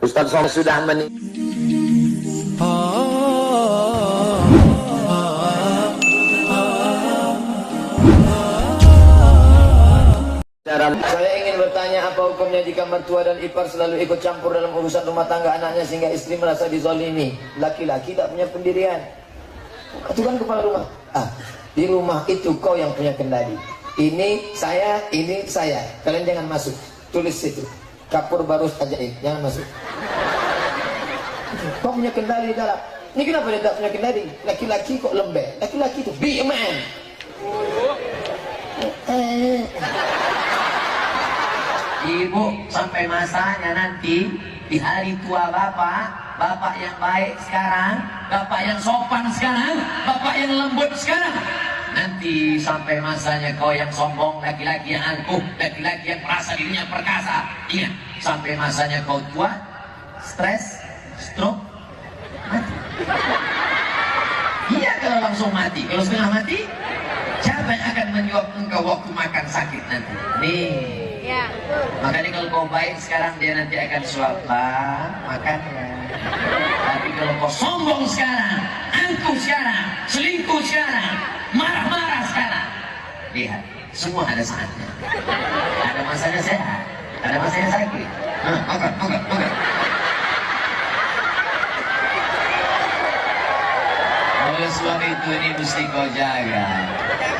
Ustaz Somad sudah meninggal. Saya ingin bertanya, apa hukumnya jika mertua dan ipar selalu ikut campur dalam urusan rumah tangga anaknya sehingga istri merasa dizolimi? Laki-laki tak punya pendirian. Itu kan kepala rumah. Di rumah itu kau yang punya kendali. Ini saya. Kalian jangan masuk. Tulis situ. Kapur barus ajaib. Jangan masuk. Kau punya kendali dalam. Ini kenapa dia tak punya kendali? Laki-laki kok lembek. Laki-laki itu be a man. Ibu, sampai masanya nanti di hari tua bapak yang baik sekarang, bapak yang sopan sekarang, bapak yang lembut sekarang. Nanti sampai masanya kau yang sombong, laki-laki yang angkuh, laki-laki yang merasa dirinya perkasa. Ingat, sampai masanya kau tua, stres, stroke, mati. Iya, kalau langsung mati. Kalau setengah mati, siapa yang akan menyuap engkau waktu makan sakit nanti? Nih. Ya, makanya kalau kau baik sekarang, dia nanti akan suap makannya. Tapi kalau kau sombong sekarang, angkuh sekarang, selingkuh sekarang, marah-marah sekarang, lihat, semua ada saatnya. Ada masanya sehat, ada masanya sakit. Makan. Oleh sebab itu ini mesti kau jaga.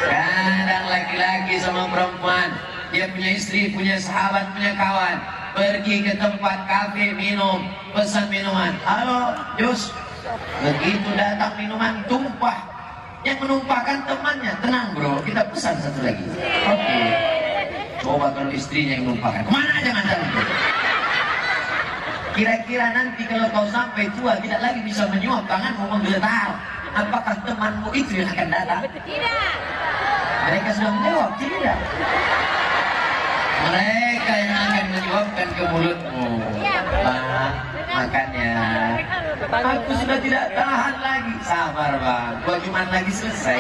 Kadang laki-laki sama perempuan, dia punya istri, punya sahabat, punya kawan, pergi ke tempat kafe minum, pesan minuman. Halo, Jus. Begitu datang minuman tumpah, yang menumpahkan temannya. Tenang bro, kita pesan satu lagi. Oke. Coba kalau istrinya yang menumpahkan, kemana aja ngantar itu? Kira-kira nanti kalau kau sampai tua tidak lagi bisa menyuap, tanganmu menggeletar, apakah temanmu itu yang akan datang? Tidak. Mereka sudah menjawab, tidak. Mereka yang akan menyuapkan ke mulutmu. Makanya aku sudah tidak tahan lagi. Sabar bang, gua cuma lagi selesai.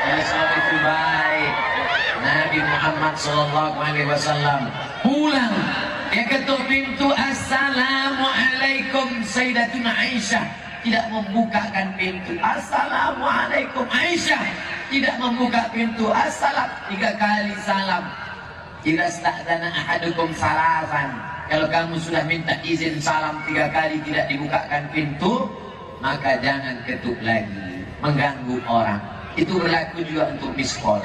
Oleh sebab itu baik, Nabi Muhammad SAW pulang, dia ketuk pintu, Assalamualaikum Sayyidatuna Aisyah, tidak membukakan pintu. Assalamualaikum Aisyah, tidak membuka pintu. Assalam, 3 kali salam. Jika sta'dana ahadukum salasan, kalau kamu sudah minta izin salam 3 kali tidak dibukakan pintu, maka jangan ketuk lagi, mengganggu orang. Itu berlaku juga untuk miss call.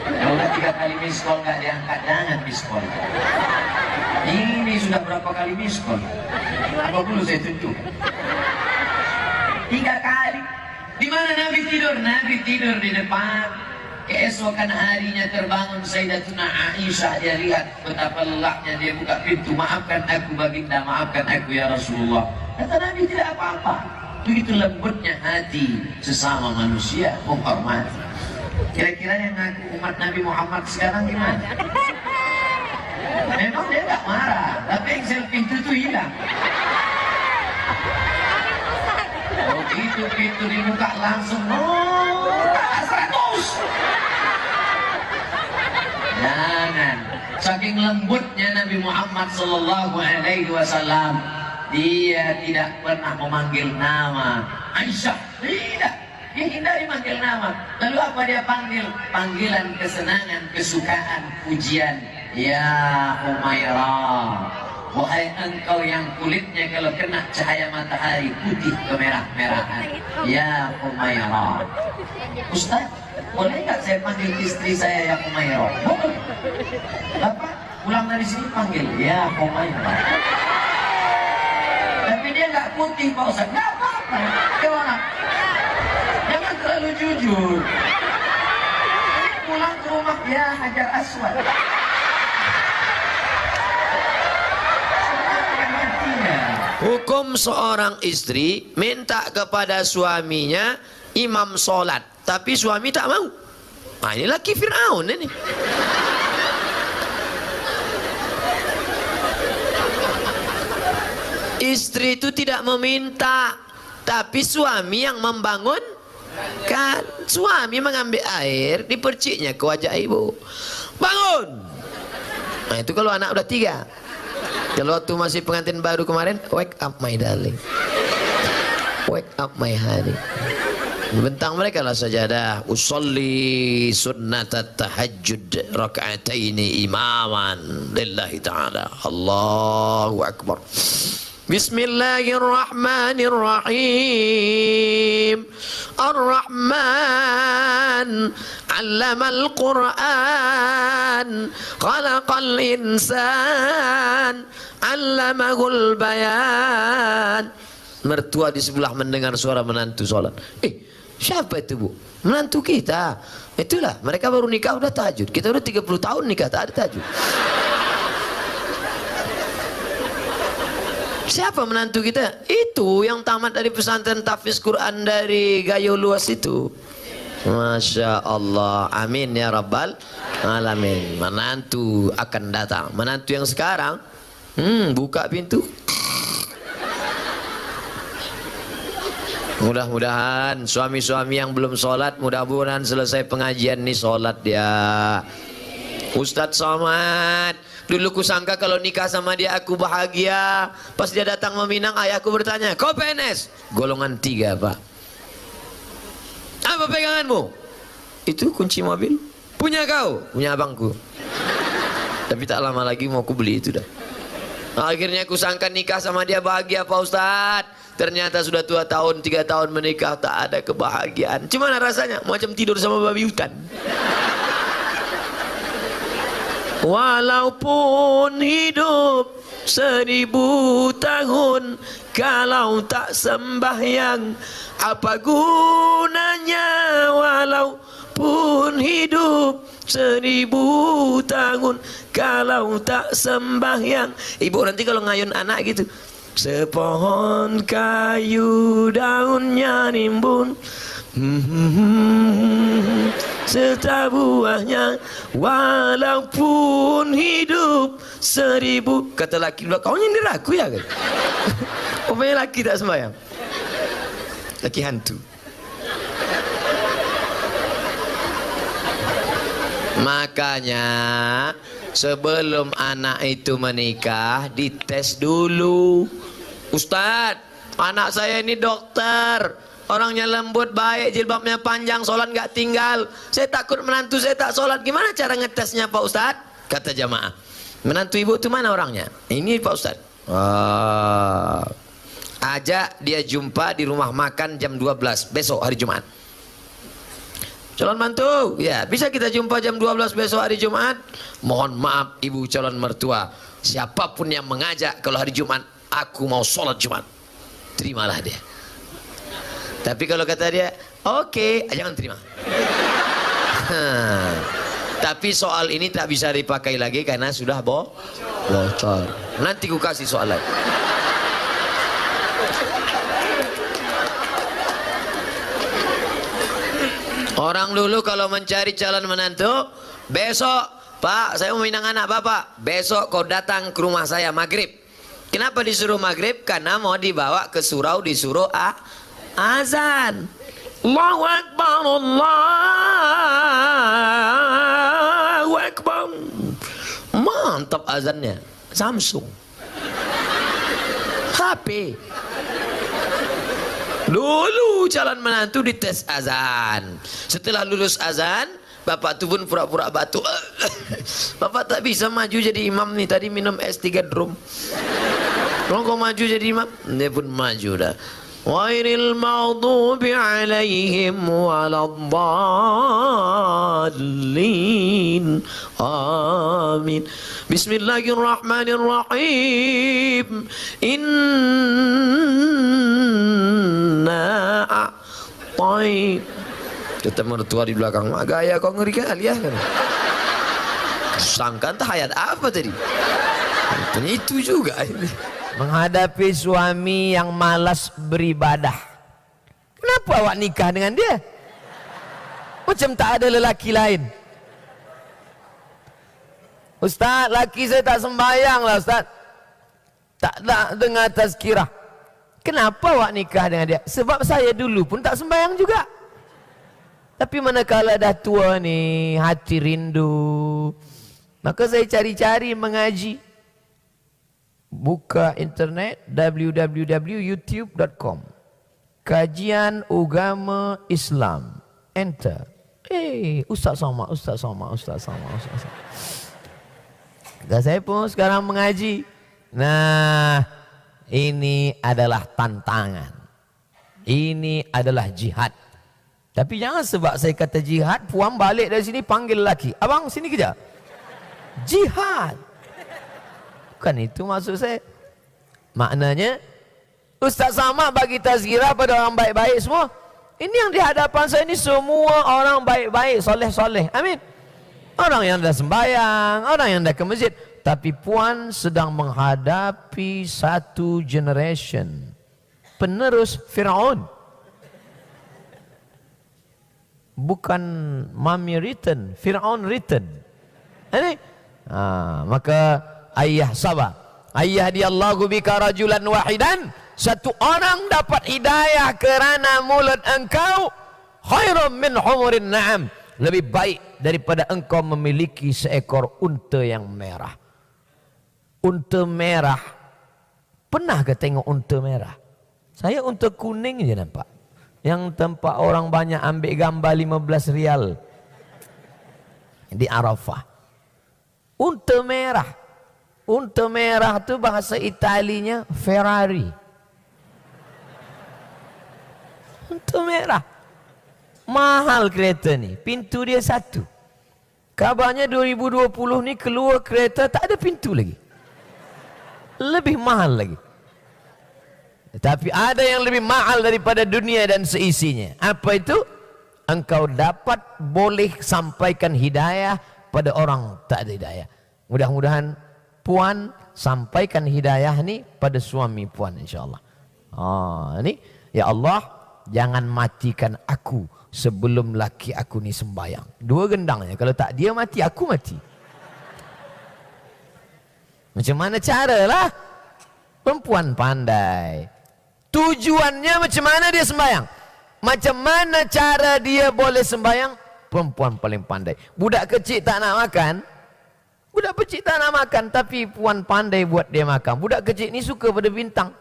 Kalau udah 3 kali miss call nggak diangkat, jangan miss call. Ini sudah berapa kali miss call? Apa perlu saya tunjuk? 3 kali. Di mana Nabi tidur? Nabi tidur di depan. Keesokan harinya terbangun Sayyidatuna Aisyah, dia lihat betapa lelahnya, dia buka pintu, maafkan aku baginda, maafkan aku ya Rasulullah. Kata Nabi, tidak apa-apa. Begitu lembutnya hati sesama manusia, menghormati. Kira-kira yang ngaku umat Nabi Muhammad sekarang gimana? Memang dia gak marah, tapi yang selfie itu hilang. Begitu pintu dibuka langsung, 100. Jangan. Saking lembutnya Nabi Muhammad SAW, dia tidak pernah memanggil nama Aisyah. Tidak, dia hindari manggil nama. Lalu apa dia panggil? Panggilan kesenangan, kesukaan, pujian. Ya Humairah, wahai engkau yang kulitnya kalau kena cahaya matahari putih kemerah-merahan. Ya Humairah. Ustaz, boleh nggak saya panggil istri saya ya Humairah? Boleh. Bapak pulang dari sini panggil ya Humairah. Tapi dia nggak putih Pak Ustaz. Nggak apa-apa. Gimana? Jangan terlalu jujur. Pulang ke rumah ya Hajar Aswad. Hukum seorang istri minta kepada suaminya imam sholat, tapi suami tak mau. Nah, ini laki Fir'aun ini. Istri itu tidak meminta, tapi suami yang membangun. Kan suami mengambil air, diperciknya ke wajah ibu. Bangun. Nah, itu kalau anak udah 3. Kalau waktu masih pengantin baru kemarin, wake up my darling, wake up my honey. Bentang mereka lah sajadah. Usolli sunnatat tahajjud raka'ataini imaman lillahi ta'ala. Allahu akbar. Bismillahirrahmanirrahim. Ar-Rahman 'allamal Qur'an, khalaqal insan, 'allamahul bayan. Mertua di sebelah mendengar suara menantu sholat. Siapa itu, Bu? Menantu kita. Itulah, mereka baru nikah udah tahajud. Kita udah 30 tahun nikah tak ada tahajud. Siapa menantu kita? Itu yang tamat dari pesantren tahfiz Quran dari Gayo Luas itu. Masya Allah. Amin ya Rabbal Alamin. Menantu akan datang. Menantu yang sekarang, buka pintu. Mudah-mudahan suami-suami yang belum sholat, mudah-mudahan selesai pengajian nih sholat dia. Ustadz Somad, dulu kusangka kalau nikah sama dia aku bahagia. Pas dia datang meminang, ayahku bertanya, kau PNS? Golongan 3, Pak. Apa peganganmu? Itu kunci mobil. Punya kau? Punya abangku. Tapi tak lama lagi mau aku beli itu dah. Akhirnya kusangka nikah sama dia bahagia, Pak Ustadz. Ternyata sudah 2 tahun, 3 tahun menikah, tak ada kebahagiaan. Gimana rasanya? Macam tidur sama babi hutan. Walaupun hidup 1000 tahun, kalau tak sembahyang, apa gunanya? Walaupun hidup 1000 tahun, kalau tak sembahyang. Ibu nanti kalau ngayun anak gitu, sepohon kayu daunnya nimbun, serta buahnya, walaupun hidup 1000. Kata laki, kau nyindir aku ya? Pokoknya laki tak sembahyang, laki hantu. Makanya sebelum anak itu menikah dites dulu. Ustadz, anak saya ini dokter, orangnya lembut, baik, jilbabnya panjang, sholat nggak tinggal. Saya takut menantu saya tak sholat. Gimana cara ngetesnya Pak Ustadz? Kata jamaah, menantu ibu itu mana orangnya? Ini Pak Ustadz. Ajak dia jumpa di rumah makan jam 12 besok hari Jumat. Calon mantu, ya bisa kita jumpa jam 12 besok hari Jumat. Mohon maaf ibu calon mertua, siapapun yang mengajak kalau hari Jumat aku mau sholat Jumat, terimalah dia. Tapi kalau kata dia oke, jangan terima. Tapi soal ini tak bisa dipakai lagi karena sudah bocor. Nanti ku kasih soal lain. Orang dulu kalau mencari calon menantu, besok Pak saya mau minang anak Bapak, besok kau datang ke rumah saya maghrib. Kenapa disuruh maghrib? Karena mau dibawa ke surau, disuruh azan. Allahu Akbar, Allahu Akbar. Mantap azannya. Samsung, HP. Dulu calon menantu dites azan. Setelah lulus azan, bapak tu pun pura-pura batuk. Bapak tak bisa maju jadi imam nih, tadi minum es 3 drum. Kalau kau maju jadi imam, dia pun maju dah. Ghairil maghdubi alaihim waladdallin. Amin. Bismillahirrahmanirrahim. Inna a'tai. Kata mertua di belakang, gaya kau ngeri kali ya kan. Sangka entah ayat apa tadi. Itu juga ini. Menghadapi suami yang malas beribadah. Kenapa awak nikah dengan dia? Macam tak ada lelaki lain. Ustaz, laki saya tak sembahyang lah Ustaz. Tak ada dengar tazkirah. Kenapa awak nikah dengan dia? Sebab saya dulu pun tak sembahyang juga. Tapi manakala dah tua ni, hati rindu, Maka saya cari-cari mengaji. Buka internet www.youtube.com. Kajian Agama Islam. Enter. Ustaz Somad. Dan saya pun sekarang mengaji. Nah, ini adalah tantangan. Ini adalah jihad. Tapi jangan sebab saya kata jihad, puan balik dari sini panggil lelaki. Abang sini kejap. Jihad. Bukan itu maksud saya. Maknanya, Ustaz Somad bagi tazkirah pada orang baik-baik semua. Ini yang di hadapan saya ini semua orang baik-baik, soleh-soleh. Amin. Orang yang dah sembahyang, orang yang dah ke masjid. Tapi puan sedang menghadapi satu generation penerus Fir'aun. Bukan Mami written, Fir'aun written. Ini, maka ayah sabar. Ayah diallahu bika rajulan wahidan. Satu orang dapat hidayah kerana mulut engkau. Khairum min humurin na'am. Lebih baik daripada engkau memiliki seekor unta yang merah. Unta merah. Pernah ke tengok unta merah? Saya unta kuning je nampak. Yang tempat orang banyak ambil gambar 15 rial. Di Arafah. Unta merah. Unta merah tu bahasa Italinya Ferrari. Unta merah. Mahal kereta ni. Pintu dia satu. Kabarnya 2020 ni keluar kereta tak ada pintu lagi. Lebih mahal lagi. Tapi ada yang lebih mahal daripada dunia dan seisinya. Apa itu? Engkau dapat boleh sampaikan hidayah pada orang tak ada hidayah. Mudah-mudahan puan sampaikan hidayah ni pada suami puan insyaAllah. Ni ya Allah, jangan matikan aku sebelum laki aku ni sembahyang. Dua gendangnya. Kalau tak dia mati, aku mati. Macam mana caralah? Perempuan pandai. Tujuannya macam mana dia sembahyang? Macam mana cara dia boleh sembahyang? Perempuan paling pandai. Budak kecil tak nak makan. Budak kecil tak nak makan. Tapi puan pandai buat dia makan. Budak kecil ni suka pada bintang.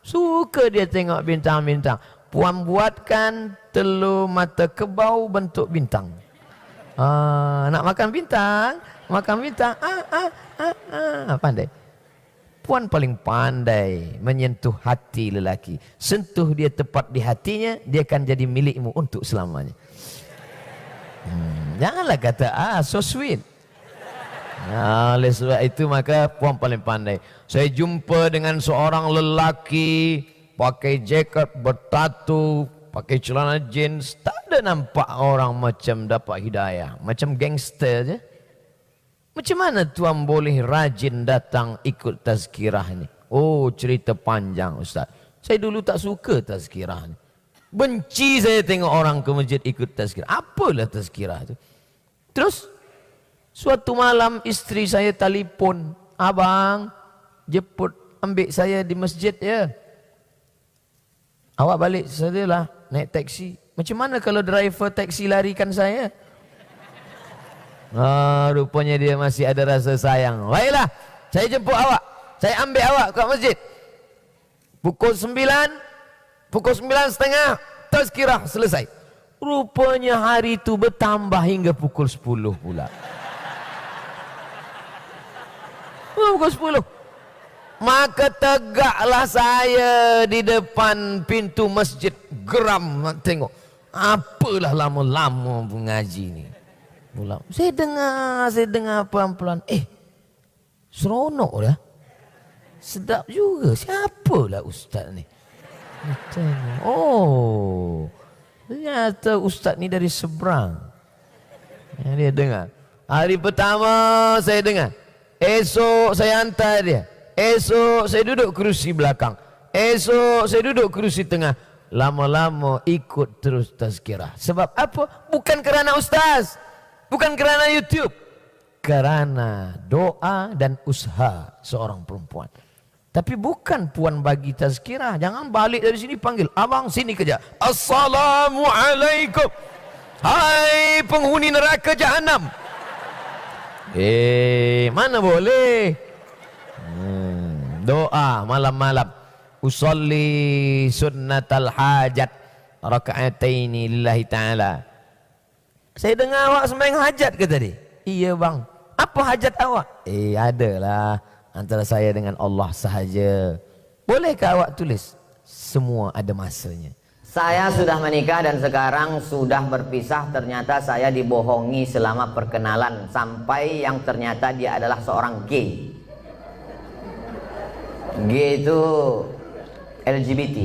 Suka dia tengok bintang-bintang. Puan buatkan telur mata kebau bentuk bintang. Nak makan bintang? Makan bintang. Pandai. Puan paling pandai menyentuh hati lelaki. Sentuh dia tepat di hatinya, dia akan jadi milikmu untuk selamanya. Janganlah kata, so sweet. Oleh sebab itu maka puan paling pandai. Saya jumpa dengan seorang lelaki pakai jaket, bertatu, pakai celana jeans. Tak ada nampak orang macam dapat hidayah. Macam gangster je. Macam mana tuan boleh rajin datang ikut tazkirah ni? Oh, cerita panjang Ustaz. Saya dulu tak suka tazkirah ni. Benci saya tengok orang ke masjid ikut tazkirah. Apalah tazkirah tu? Terus, suatu malam isteri saya telefon. Abang, jemput ambil saya di masjid ya. Awak balik sajalah naik taksi. Macam mana kalau driver taksi larikan saya? Rupanya dia masih ada rasa sayang. Baiklah, saya jemput awak. Saya ambil awak ke masjid. Pukul 9:30 tazkirah selesai. Rupanya hari itu bertambah hingga pukul 10 pula. Pukul 10. Maka tegaklah saya di depan pintu masjid. Geram nak tengok. Apalah lama-lama mengaji ni. Saya dengar pelan-pelan. Seronok dah. Sedap juga. Siapalah ustaz ni? Oh, ternyata ustaz ni dari seberang. Dia dengar. Hari pertama saya dengar. Esok saya hantar dia. Esok saya duduk kerusi belakang. Esok saya duduk kerusi tengah. Lama-lama ikut terus tazkirah. Sebab apa? Bukan kerana ustaz. Bukan kerana YouTube. Kerana doa dan usaha seorang perempuan. Tapi bukan puan bagi tazkirah. Jangan balik dari sini panggil. Abang sini kejap. Assalamualaikum. Hai penghuni neraka Jahannam. Mana boleh? Doa malam-malam. Usolli sunnatal hajat raka'ataini lillahi ta'ala. Saya dengar awak sembahyang hajat ke tadi? Iya bang. Apa hajat awak? Adalah antara saya dengan Allah sahaja. Bolehkah awak tulis? Semua ada masanya. Saya sudah menikah dan sekarang sudah berpisah. Ternyata saya dibohongi selama perkenalan sampai yang ternyata dia adalah seorang gay. Gay itu LGBT.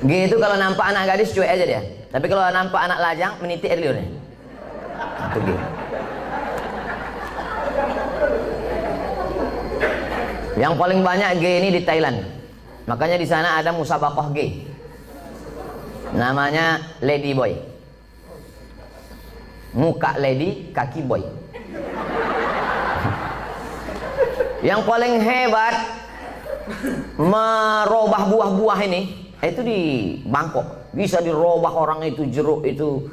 Gay itu kalau nampak anak gadis cuek aja dia. Tapi kalau nampak anak lajang menitik air liurnya. Itu gay. Yang paling banyak gay ini di Thailand. Makanya di sana ada musabaqah gay. Namanya Lady Boy. Muka lady, kaki boy. Yang paling hebat merubah buah-buah ini itu di Bangkok. Bisa dirubah orang itu jeruk itu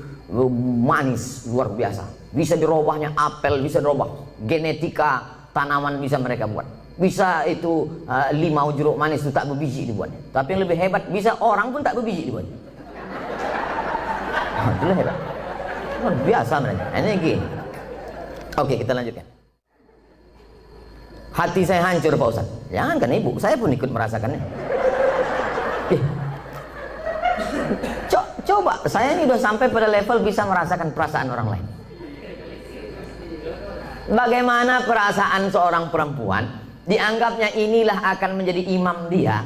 manis luar biasa. Bisa dirubahnya apel, bisa dirubah genetika tanaman bisa mereka buat. Bisa itu limau jeruk manis itu tak berbiji dibuatnya. Tapi yang lebih hebat bisa orang pun tak berbiji dibuatnya. Itu hebat. Luar biasa mereka. Ini gini. Oke, kita lanjutkan. Hati saya hancur Pak Ustaz. Jangankan ibu, saya pun ikut merasakannya. Coba, saya ini udah sampai pada level bisa merasakan perasaan orang lain. Bagaimana perasaan seorang perempuan dianggapnya inilah akan menjadi imam dia.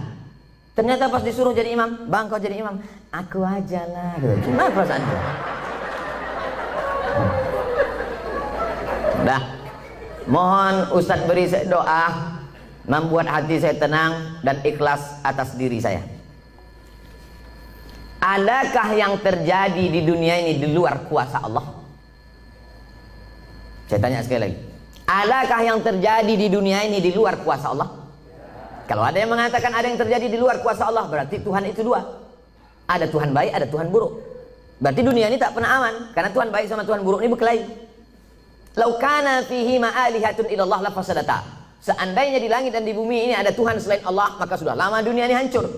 Ternyata pas disuruh jadi imam, bang kau jadi imam, aku aja lah. Gimana perasaan dia? Dah, mohon Ustadz beri saya doa membuat hati saya tenang dan ikhlas atas diri saya. Adakah yang terjadi di dunia ini di luar kuasa Allah? Saya tanya sekali lagi. Adakah yang terjadi di dunia ini di luar kuasa Allah? Kalau ada yang mengatakan ada yang terjadi di luar kuasa Allah, berarti Tuhan itu dua. Ada Tuhan baik, ada Tuhan buruk. Berarti dunia ini tak pernah aman, karena Tuhan baik sama Tuhan buruk ini berkelahi. Lau kana fihi ma'alihatun illallah la fasadata. Seandainya di langit dan di bumi ini ada Tuhan selain Allah, maka sudah lama dunia ini hancur.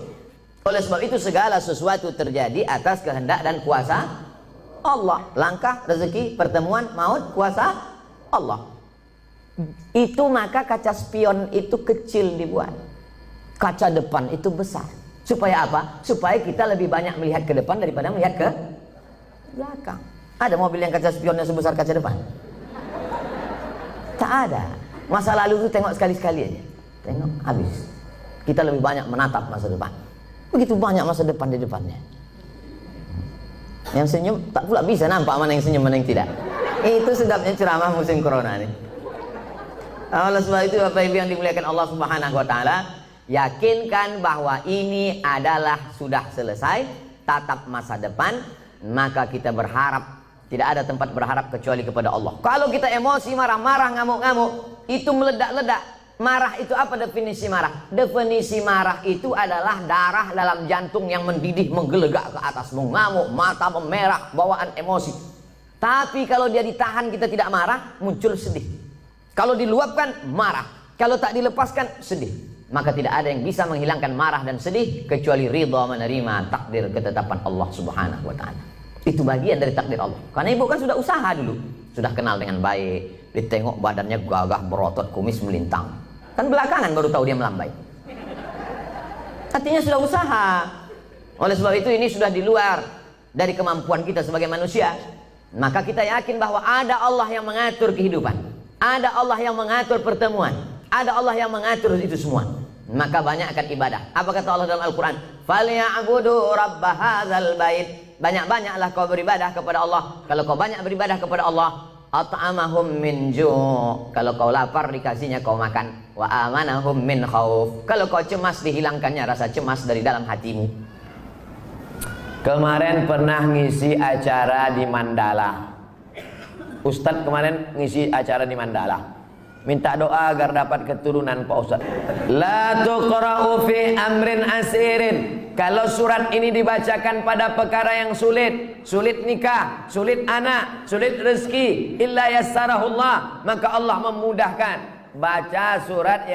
Oleh sebab itu segala sesuatu terjadi atas kehendak dan kuasa Allah. Langkah, rezeki, pertemuan, maut, kuasa Allah. Itu maka kaca spion itu kecil dibuat. Kaca depan itu besar. Supaya apa? Supaya kita lebih banyak melihat ke depan daripada melihat ke belakang. Ada mobil yang kaca spionnya sebesar kaca depan? Tak ada. Masa lalu itu tengok sekali-sekali aja. Tengok, habis. Kita lebih banyak menatap masa depan. Begitu banyak masa depan di depannya. Yang senyum tak pula bisa nampak mana yang senyum mana yang tidak. Itu sedapnya ceramah musim corona nih. Oleh sebab itu Bapak Ibu yang dimuliakan Allah Subhanahu wa taala, yakinkan bahwa ini adalah sudah selesai, tatap masa depan, maka kita berharap, tidak ada tempat berharap kecuali kepada Allah. Kalau kita emosi, marah-marah, ngamuk-ngamuk, itu meledak-ledak. Marah itu apa definisi marah? Definisi marah itu adalah darah dalam jantung yang mendidih, menggelegak ke atas, mengamuk, mata memerah, bawaan emosi. Tapi kalau dia ditahan, kita tidak marah, muncul sedih. Kalau diluapkan, marah. Kalau tak dilepaskan, sedih. Maka tidak ada yang bisa menghilangkan marah dan sedih kecuali ridha menerima takdir ketetapan Allah Subhanahu wa taala. Itu bagian dari takdir Allah. Karena ibu kan sudah usaha dulu, sudah kenal dengan baik, ditengok badannya gagah berotot, kumis melintang. Kan belakangan baru tahu dia melambai. Artinya sudah usaha. Oleh sebab itu ini sudah di luar dari kemampuan kita sebagai manusia. Maka kita yakin bahwa ada Allah yang mengatur kehidupan. Ada Allah yang mengatur pertemuan. Ada Allah yang mengatur itu semua. Maka banyakkan ibadah. Apa kata Allah dalam Al-Quran? Falya'budu rabba hadzal bait. Banyak-banyaklah kau beribadah kepada Allah. Kalau kau banyak beribadah kepada Allah, at'amahum min ju'. Kalau kau lapar dikasihnya kau makan. Wa amanahum min khauf. Kalau kau cemas dihilangkannya rasa cemas dari dalam hatimu. Kemarin pernah ngisi acara di Mandala. Ustadz kemarin ngisi acara di Mandala. Minta doa agar dapat keturunan Pak Ustadz. La tuqra'u fi amrin asirin. kalau surat ini dibacakan pada perkara yang sulit, sulit nikah, sulit anak, sulit rezeki, illa yassarahullah, maka Allah memudahkan. Baca surat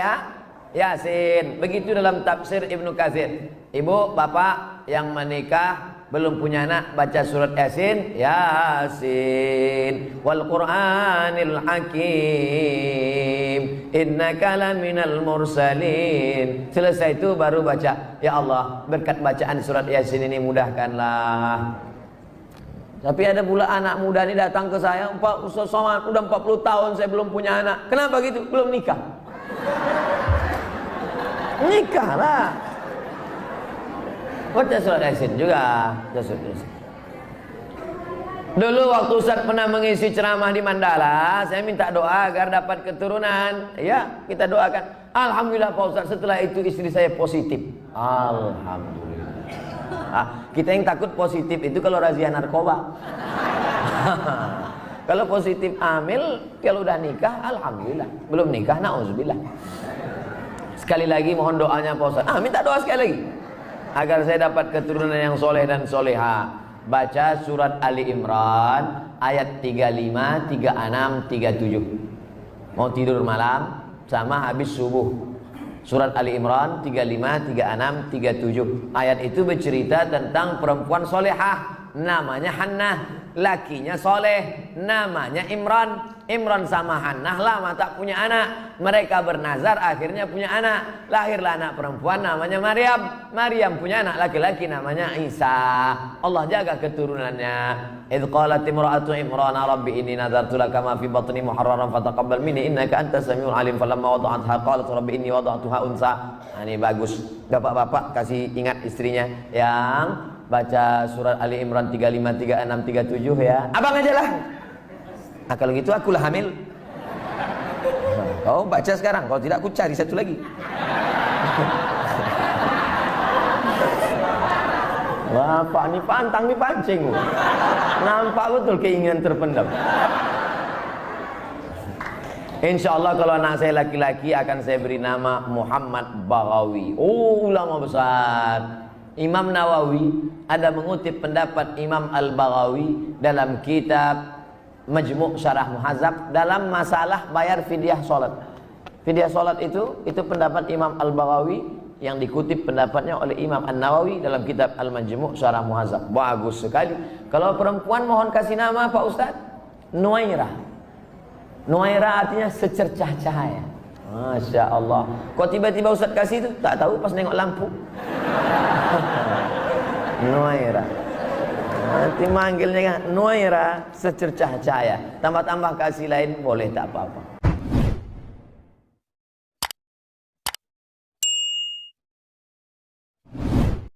Yasin. Begitu dalam tafsir Ibnu Katsir. Ibu, bapak yang menikah belum punya anak, baca surat Yasin. Yasin wal Qur'anil Hakim innaka laminal mursalin. Selesai itu baru baca, ya Allah, berkat bacaan surat Yasin ini mudahkanlah. Tapi ada pula anak muda ini datang ke saya, Ustaz Somad, udah 40 tahun saya belum punya anak. Kenapa gitu? Belum nikah. Nikahlah. Baca surat Yasin juga. Dulu waktu Ustaz pernah mengisi ceramah di Mandala, saya minta doa agar dapat keturunan. Ya, kita doakan. Alhamdulillah Pak Ustaz, setelah itu istri saya positif. Alhamdulillah. Kita yang takut positif itu kalau razia narkoba. Kalau positif hamil, kalau udah nikah, alhamdulillah. Belum nikah, na'udzubillah. Sekali lagi mohon doanya Pak Ustaz. Minta doa sekali lagi agar saya dapat keturunan yang soleh dan soleha. Baca surat Ali Imran ayat 35, 36, 37. Mau tidur malam sama habis subuh. Surat Ali Imran 35, 36, 37. Ayat itu bercerita tentang perempuan solehah, namanya Hannah. Lakinya soleh, namanya Imran. Imran sama Hannah lama tak punya anak. Mereka bernazar, akhirnya punya anak. Lahirlah anak perempuan namanya Maryam. Maryam punya anak laki-laki namanya Isa. Allah jaga keturunannya. Idz qalat imra'atu Imran rabbi inni nadartu laka ma fi batni muharraran fataqabbal minni innaka antas samiul alim. Falamma wada'atha qalat rabbi inni wada'tuha unsa. Ini bagus. Bapak-bapak kasih ingat istrinya yang baca surat Ali Imran 35, 36, 37 ya. Abang aja lah. Kalau gitu akulah hamil. Kau baca sekarang, kalau tidak aku cari satu lagi. Bapak ni pantang ni pancing. Nampak betul keinginan terpendam. InsyaAllah kalau anak saya laki-laki akan saya beri nama Muhammad Baghawi. Ulama besar. Imam Nawawi ada mengutip pendapat Imam Al-Baghawi dalam kitab Majmu' Syarah Muhadzab dalam masalah bayar fidyah salat. Fidyah salat itu pendapat Imam Al-Baghawi yang dikutip pendapatnya oleh Imam An-Nawawi dalam kitab Al-Majmu' Syarah Muhadzab. Bagus sekali. Kalau perempuan mohon kasih nama Pak Ustaz Nuairah. Nuairah artinya secercah cahaya. Masya Allah. Kok tiba-tiba Ustaz kasih itu? Tak tahu pas nengok lampu. Nuairah. Nanti manggilnya kan Nuairah secercah cahaya. Tambah-tambah kasih lain boleh tak apa-apa.